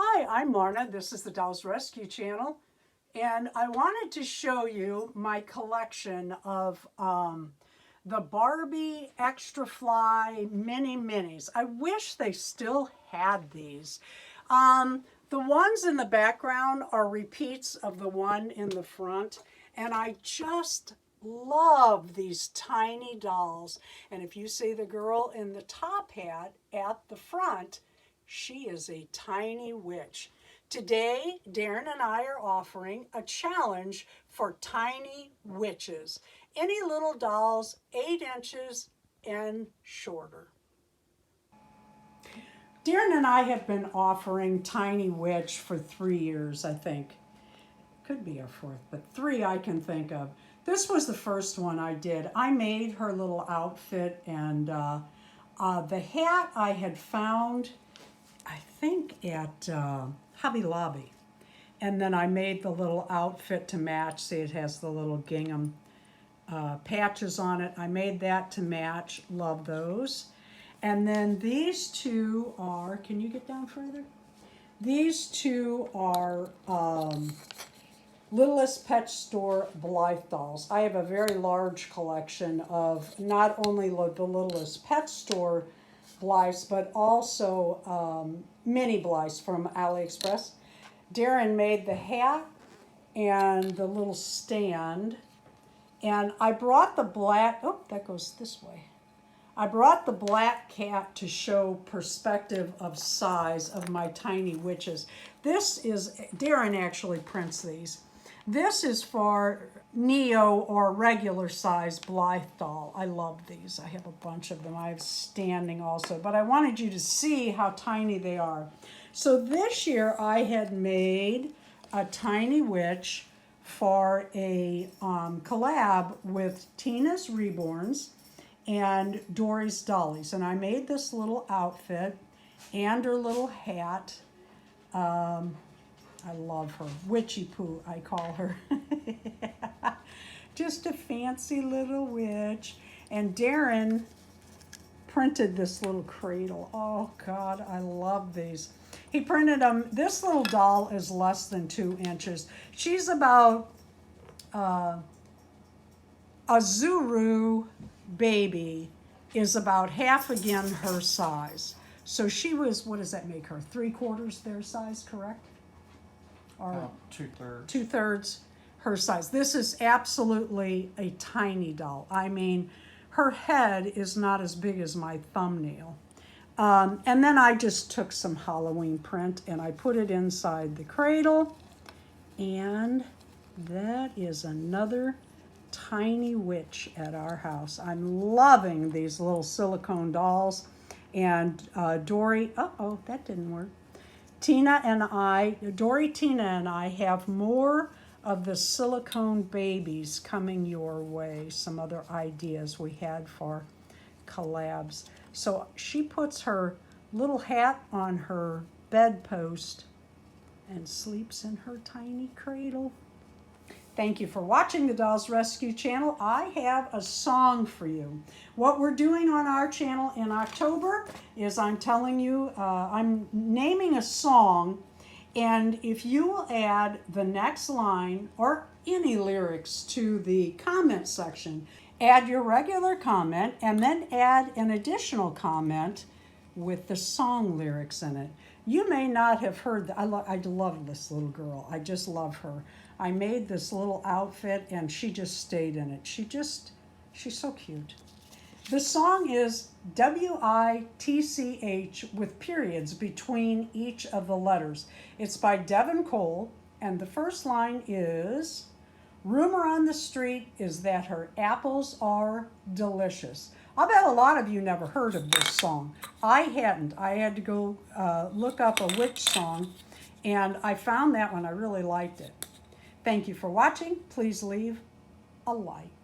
Hi, I'm Lorna. This is the Dolls Rescue Channel, and I wanted to show you my collection of the Barbie Extra Fly Mini Minis. I wish they still had these. The ones in the background are repeats of the one in the front, and I just love these tiny dolls. And if you see the girl in the top hat at the front, she is a tiny witch. Today, Darren and I are offering a challenge for tiny witches. Any little dolls 8 inches and shorter. Darren and I have been offering Tiny Witch for 3 years, I think. Could be our 4th, but 3 I can think of. This was the first one I did. I made her little outfit, and the hat I had found, I think, at Hobby Lobby. And then I made the little outfit to match. See, it has the little gingham patches on it. I made that to match. Love those. And then these two are, can you get down further? These two are Littlest Pet Store Blythe dolls. I have a very large collection of not only the Littlest Pet Store Blythes, but also mini Blythes from AliExpress. Darren made the hat and the little stand. And I brought the black, oh, that goes this way. I brought the black cat to show perspective of size of my tiny witches. This is, Darren actually prints these. This is for Neo or regular size Blythe doll. I love these. I have a bunch of them. I have standing also, but I wanted you to see how tiny they are. So this year I had made a tiny witch for a collab with Tina's Reborns and Dory's Dollies. And I made this little outfit and her little hat. I love her. Witchy Poo, I call her. Just a fancy little witch. And Darren printed this little cradle. Oh, God, I love these. He printed them. This little doll is less than 2 inches. She's about a Zuru baby is about half again her size. So she was, what does that make her? 3/4 their size, correct? Or 2/3. 2/3 her size. This is absolutely a tiny doll. I mean, her head is not as big as my thumbnail. And then I just took some Halloween print and I put it inside the cradle. And that is another tiny witch at our house. I'm loving these little silicone dolls. And Dory, uh-oh, that didn't work. Tina and I, Tina and I have more of the silicone babies coming your way. Some other ideas we had for collabs. So she puts her little hat on her bedpost and sleeps in her tiny cradle. Thank you for watching the Dolls Rescue Channel. I have a song for you. What we're doing on our channel in October is I'm telling you, I'm naming a song, and if you will add the next line or any lyrics to the comment section, add your regular comment and then add an additional comment with the song lyrics in it. You may not have heard that. I love this little girl. I just love her. I made this little outfit and she just stayed in it. She's so cute. The song is W-I-T-C-H with periods between each of the letters. It's by Devin Cole, and the first line is, rumor on the street is that her apples are delicious. I'll bet a lot of you never heard of this song. I hadn't. I had to go look up a witch song, and I found that one. I really liked it. Thank you for watching. Please leave a like.